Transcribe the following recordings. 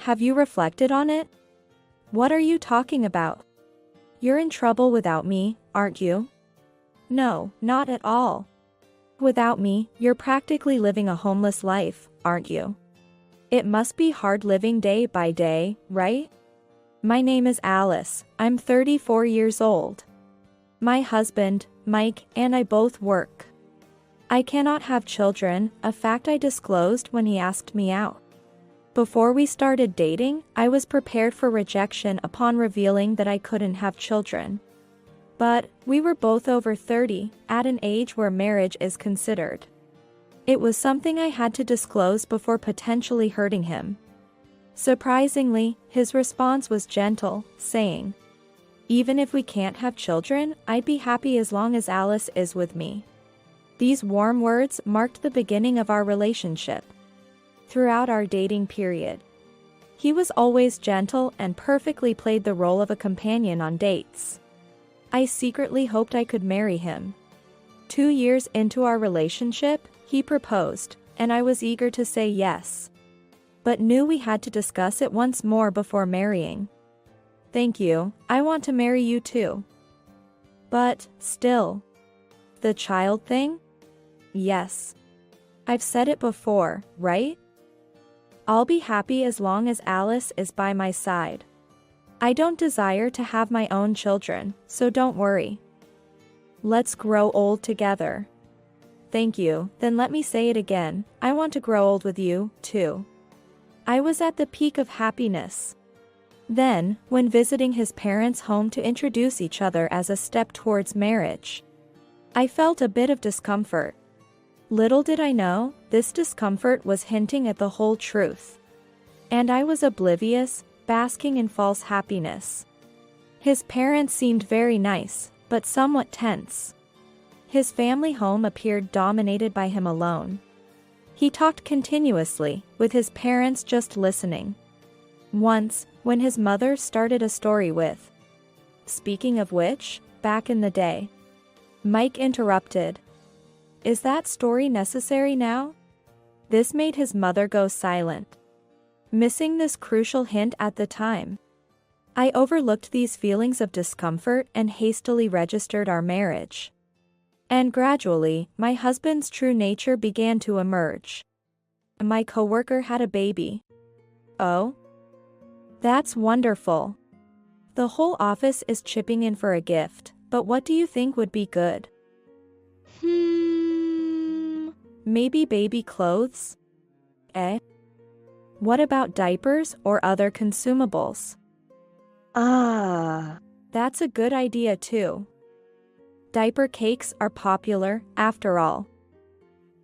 Have you reflected on it? What are you talking about? You're in trouble without me, aren't you? No, not at all. Without me, you're practically living a homeless life, aren't you? It must be hard living day by day, right? My name is Alice, I'm 34 years old. My husband, Mike, and I both work. I cannot have children, a fact I disclosed when he asked me out. Before we started dating, I was prepared for rejection upon revealing that I couldn't have children. But, we were both over 30, at an age where marriage is considered. It was something I had to disclose before potentially hurting him. Surprisingly, his response was gentle, saying, "Even if we can't have children, I'd be happy as long as Alice is with me." These warm words marked the beginning of our relationship. Throughout our dating period, he was always gentle and perfectly played the role of a companion on dates. I secretly hoped I could marry him. 2 years into our relationship, he proposed, and I was eager to say yes. But knew we had to discuss it once more before marrying. Thank you, I want to marry you too. But, still. The child thing? Yes. I've said it before, right? I'll be happy as long as Alice is by my side. I don't desire to have my own children, so don't worry. Let's grow old together. Thank you, then let me say it again, I want to grow old with you, too. I was at the peak of happiness. Then, when visiting his parents' home to introduce each other as a step towards marriage, I felt a bit of discomfort. Little did I know, this discomfort was hinting at the whole truth. And I was oblivious, basking in false happiness. His parents seemed very nice, but somewhat tense. His family home appeared dominated by him alone. He talked continuously, with his parents just listening. Once, when his mother started a story with, "Speaking of which, back in the day," Mike interrupted. "Is that story necessary now?" This made his mother go silent. Missing this crucial hint at the time, I overlooked these feelings of discomfort and hastily registered our marriage. And gradually, my husband's true nature began to emerge. My coworker had a baby. Oh? That's wonderful. The whole office is chipping in for a gift, but what do you think would be good? Maybe baby clothes? What about diapers or other consumables? That's a good idea too. Diaper cakes are popular, after all.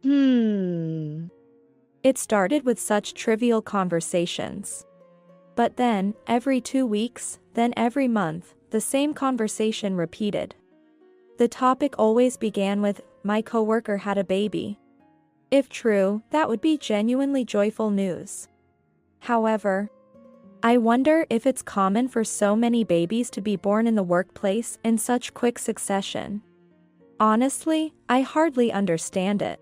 It started with such trivial conversations. But then, every 2 weeks, then every month, the same conversation repeated. The topic always began with, "My coworker had a baby." If true, that would be genuinely joyful news. However, I wonder if it's common for so many babies to be born in the workplace in such quick succession. Honestly, I hardly understand it.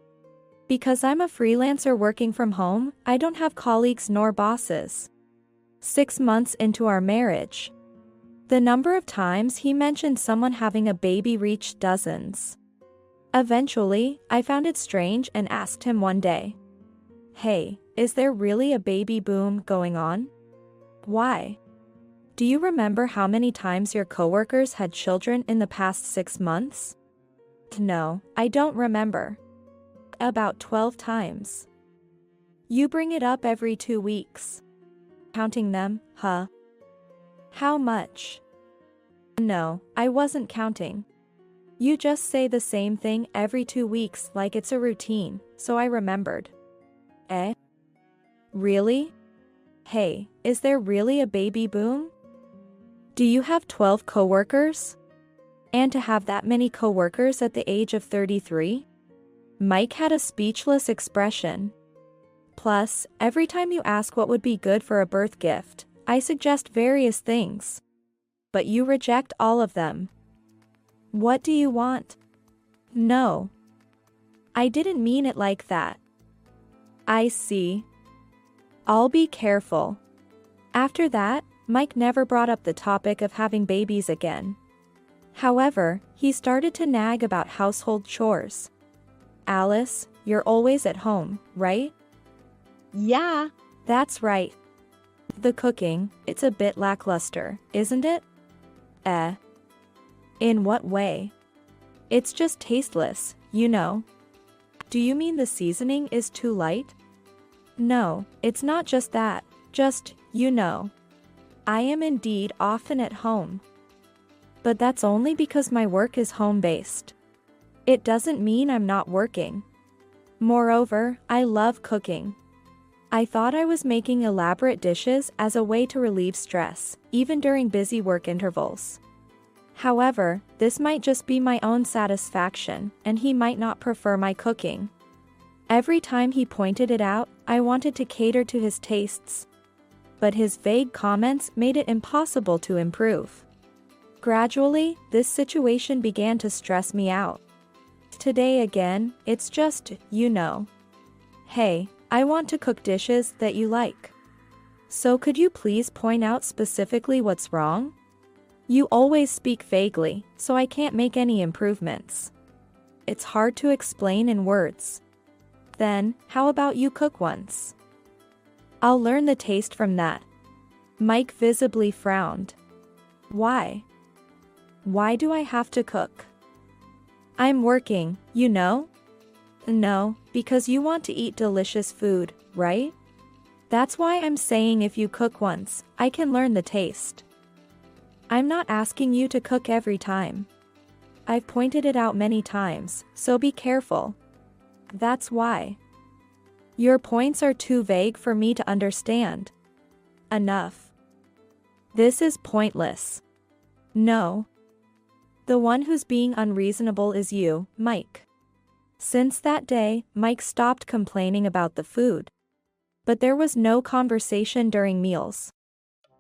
Because I'm a freelancer working from home, I don't have colleagues nor bosses. 6 months into our marriage, the number of times he mentioned someone having a baby reached dozens. Eventually, I found it strange and asked him one day, "Hey, is there really a baby boom going on? Why? Do you remember how many times your coworkers had children in the past 6 months?" "No, I don't remember." "About 12 times. You bring it up every 2 weeks. Counting them, huh?" "How much?" "No, I wasn't counting. You just say the same thing every 2 weeks like it's a routine, so I remembered." Really? Hey, is there really a baby boom? Do you have 12 coworkers? And to have that many coworkers at the age of 33? Mike had a speechless expression. Plus, every time you ask what would be good for a birth gift, I suggest various things. But you reject all of them. What do you want? No. I didn't mean it like that. I see. I'll be careful. After that, Mike never brought up the topic of having babies again. However, he started to nag about household chores. Alice, you're always at home, right? Yeah. That's right. The cooking, it's a bit lackluster, isn't it? In what way? It's just tasteless, you know. Do you mean the seasoning is too light? No, it's not just that, just, you know. I am indeed often at home. But that's only because my work is home-based. It doesn't mean I'm not working. Moreover, I love cooking. I thought I was making elaborate dishes as a way to relieve stress, even during busy work intervals. However, this might just be my own satisfaction, and he might not prefer my cooking. Every time he pointed it out, I wanted to cater to his tastes. But his vague comments made it impossible to improve. Gradually, this situation began to stress me out. Today again, it's just, you know. Hey, I want to cook dishes that you like. So could you please point out specifically what's wrong? You always speak vaguely, so I can't make any improvements. It's hard to explain in words. Then, how about you cook once? I'll learn the taste from that. Mike visibly frowned. Why? Why do I have to cook? I'm working, you know? No, because you want to eat delicious food, right? That's why I'm saying if you cook once, I can learn the taste. I'm not asking you to cook every time. I've pointed it out many times, so be careful. That's why. Your points are too vague for me to understand. Enough. This is pointless. No. The one who's being unreasonable is you, Mike. Since that day, Mike stopped complaining about the food. But there was no conversation during meals.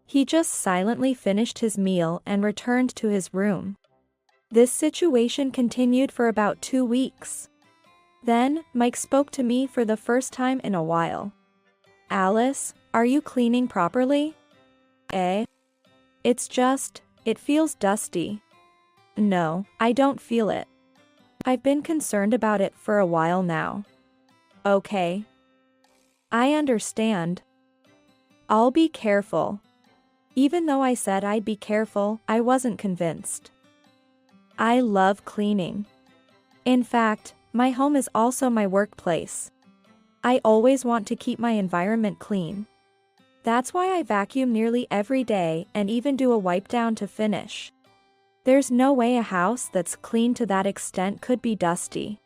He just silently finished his meal and returned to his room. This situation continued for about 2 weeks. Then, Mike spoke to me for the first time in a while. Alice, are you cleaning properly? It's just, it feels dusty. No, I don't feel it. I've been concerned about it for a while now. Okay. I understand. I'll be careful. Even though I said I'd be careful, I wasn't convinced. I love cleaning. In fact, my home is also my workplace. I always want to keep my environment clean. That's why I vacuum nearly every day and even do a wipe down to finish. There's no way a house that's clean to that extent could be dusty.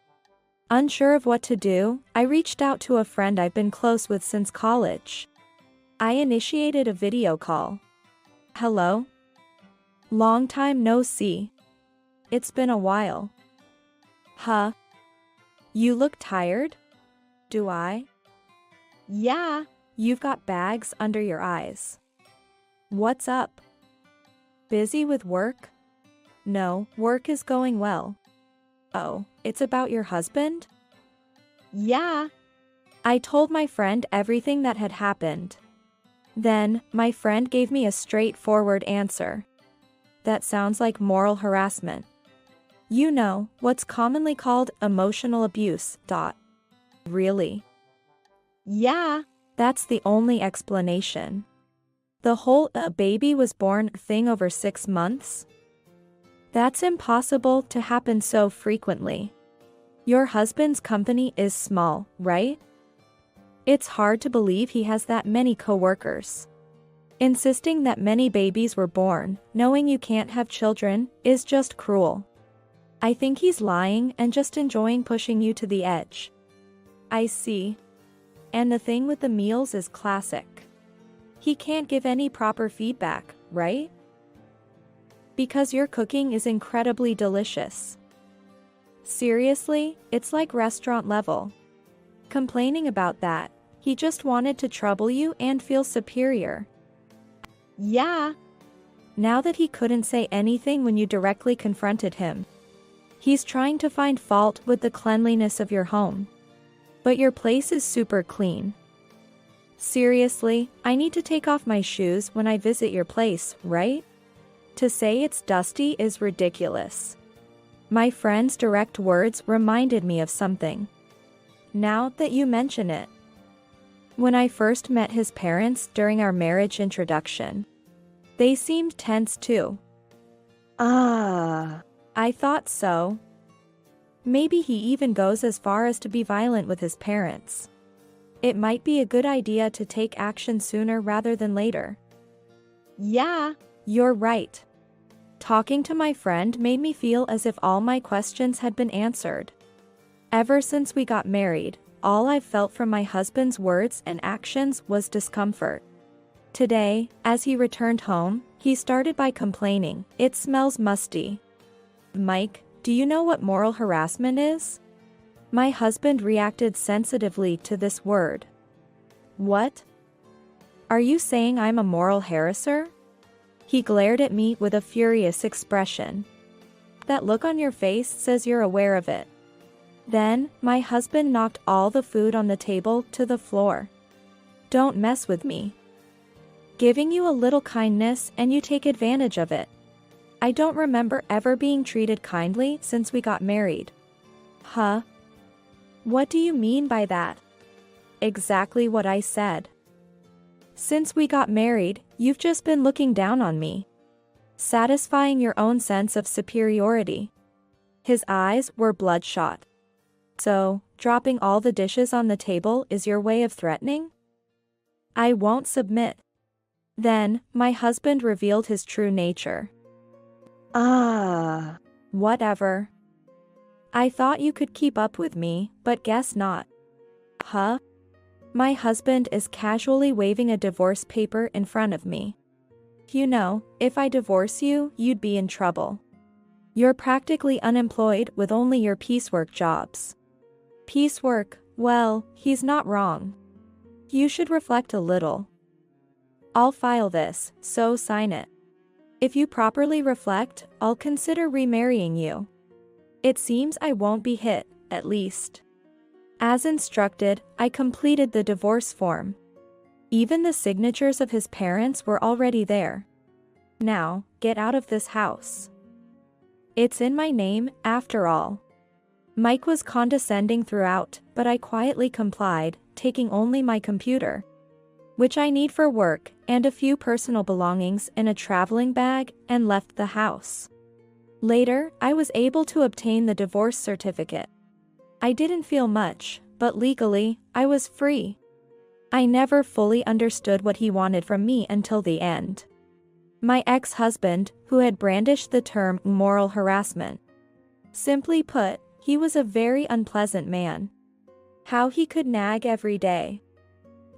Unsure of what to do, I reached out to a friend I've been close with since college. I initiated a video call. Hello? Long time no see. It's been a while. Huh? You look tired? Do I? Yeah. You've got bags under your eyes. What's up? Busy with work? No, work is going well. Oh, it's about your husband? Yeah. I told my friend everything that had happened. Then, my friend gave me a straightforward answer. That sounds like moral harassment. You know, what's commonly called emotional abuse. Really? Yeah. That's the only explanation. The whole baby was born thing over 6 months? That's impossible to happen so frequently. Your husband's company is small, right? It's hard to believe he has that many co-workers. Insisting that many babies were born, knowing you can't have children, is just cruel. I think he's lying and just enjoying pushing you to the edge. I see. And the thing with the meals is classic. He can't give any proper feedback, right? Because your cooking is incredibly delicious. Seriously, it's like restaurant level. Complaining about that, he just wanted to trouble you and feel superior. Yeah. Now that he couldn't say anything when you directly confronted him, he's trying to find fault with the cleanliness of your home. But your place is super clean. Seriously, I need to take off my shoes when I visit your place, right? To say it's dusty is ridiculous. My friend's direct words reminded me of something. Now that you mention it. When I first met his parents during our marriage introduction, they seemed tense too. Ah. I thought so. Maybe he even goes as far as to be violent with his parents. It might be a good idea to take action sooner rather than later. Yeah. You're right. Talking to my friend made me feel as if all my questions had been answered. Ever since we got married, all I've felt from my husband's words and actions was discomfort. Today, as he returned home, he started by complaining, "It smells musty." Mike, do you know what moral harassment is? My husband reacted sensitively to this word. What? Are you saying I'm a moral harasser? He glared at me with a furious expression. That look on your face says you're aware of it. Then, my husband knocked all the food on the table to the floor. Don't mess with me. Giving you a little kindness and you take advantage of it. I don't remember ever being treated kindly since we got married. Huh? What do you mean by that? Exactly what I said. Since we got married, you've just been looking down on me. Satisfying your own sense of superiority. His eyes were bloodshot. So, dropping all the dishes on the table is your way of threatening? I won't submit. Then, my husband revealed his true nature. Ah. Whatever. I thought you could keep up with me, but guess not. Huh? My husband is casually waving a divorce paper in front of me. You know, if I divorce you, you'd be in trouble. You're practically unemployed with only your piecework jobs. Piecework, well, he's not wrong. You should reflect a little. I'll file this, so sign it. If you properly reflect, I'll consider remarrying you. It seems I won't be hit, at least. As instructed, I completed the divorce form. Even the signatures of his parents were already there. Now, get out of this house. It's in my name, after all. Mike was condescending throughout, but I quietly complied, taking only my computer, which I need for work, and a few personal belongings in a traveling bag, and left the house. Later, I was able to obtain the divorce certificate. I didn't feel much, but legally, I was free. I never fully understood what he wanted from me until the end. My ex-husband, who had brandished the term moral harassment. Simply put, he was a very unpleasant man. How he could nag every day.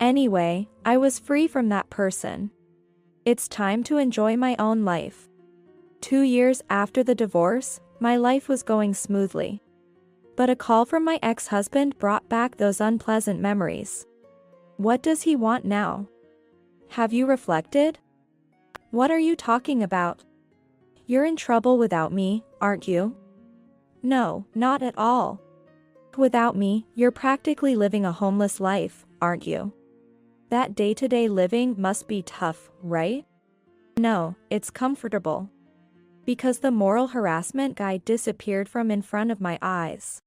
Anyway, I was free from that person. It's time to enjoy my own life. 2 years after the divorce, my life was going smoothly. But a call from my ex-husband brought back those unpleasant memories. What does he want now? Have you reflected? What are you talking about? You're in trouble without me, aren't you? No, not at all. Without me, you're practically living a homeless life, aren't you? That day-to-day living must be tough, right? No, it's comfortable. Because the moral harassment guy disappeared from in front of my eyes.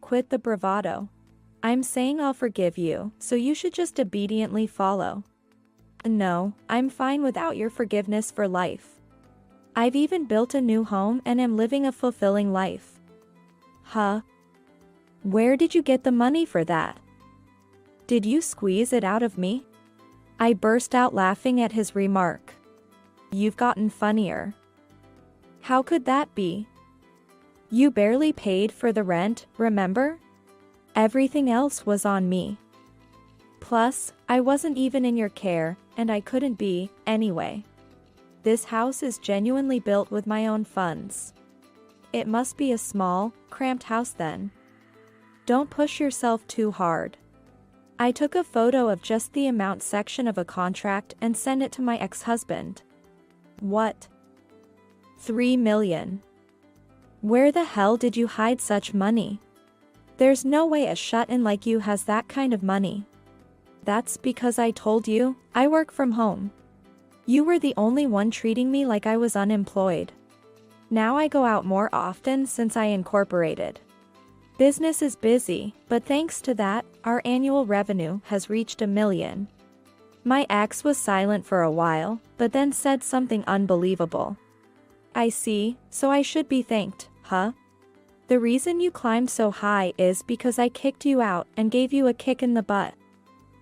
Quit the bravado. I'm saying I'll forgive you, so you should just obediently follow. No, I'm fine without your forgiveness for life. I've even built a new home and am living a fulfilling life. Huh? Where did you get the money for that? Did you squeeze it out of me? I burst out laughing at his remark. You've gotten funnier. How could that be? You barely paid for the rent, remember? Everything else was on me. Plus, I wasn't even in your care, and I couldn't be, anyway. This house is genuinely built with my own funds. It must be a small, cramped house then. Don't push yourself too hard. I took a photo of just the amount section of a contract and sent it to my ex-husband. What? 3 million. Where the hell did you hide such money? There's no way a shut-in like you has that kind of money. That's because I told you, I work from home. You were the only one treating me like I was unemployed. Now I go out more often since I incorporated. Business is busy, but thanks to that, our annual revenue has reached $1 million. My ex was silent for a while, but then said something unbelievable. I see, so I should be thanked, huh? The reason you climbed so high is because I kicked you out and gave you a kick in the butt.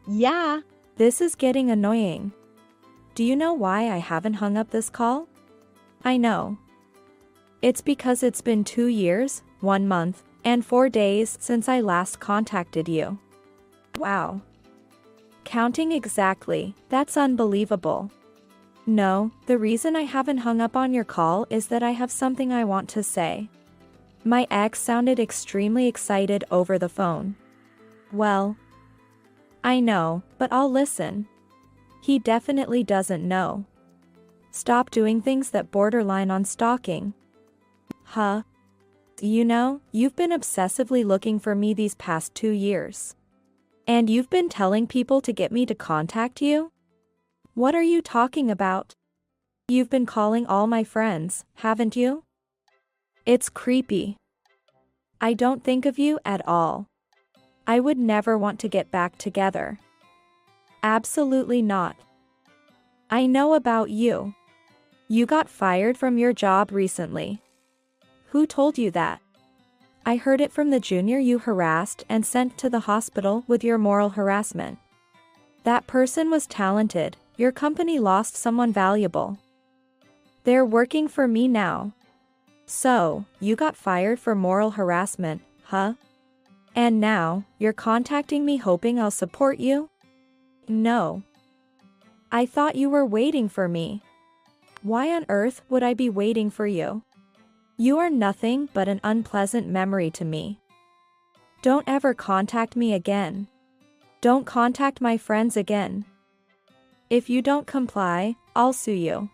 Yeah. This is getting annoying. Do you know why I haven't hung up this call? I know. It's because it's been 2 years, 1 month, and 4 days since I last contacted you. Wow. Counting exactly, that's unbelievable. No, the reason I haven't hung up on your call is that I have something I want to say. My ex sounded extremely excited over the phone. Well, I know, but I'll listen. He definitely doesn't know. Stop doing things that borderline on stalking. Huh? You know, you've been obsessively looking for me these past 2 years. And you've been telling people to get me to contact you? What are you talking about? You've been calling all my friends, haven't you? It's creepy. I don't think of you at all. I would never want to get back together. Absolutely not. I know about you. You got fired from your job recently. Who told you that? I heard it from the junior you harassed and sent to the hospital with your moral harassment. That person was talented, your company lost someone valuable. They're working for me now. So, you got fired for moral harassment, huh? And now, you're contacting me hoping I'll support you? No. I thought you were waiting for me. Why on earth would I be waiting for you? You are nothing but an unpleasant memory to me. Don't ever contact me again. Don't contact my friends again. If you don't comply, I'll sue you.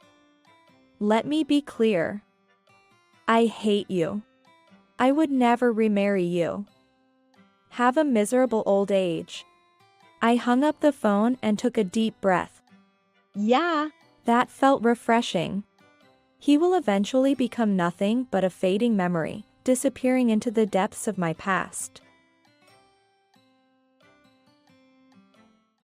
Let me be clear. I hate you. I would never remarry you. Have a miserable old age. I hung up the phone and took a deep breath. Yeah. That felt refreshing. He will eventually become nothing but a fading memory, disappearing into the depths of my past.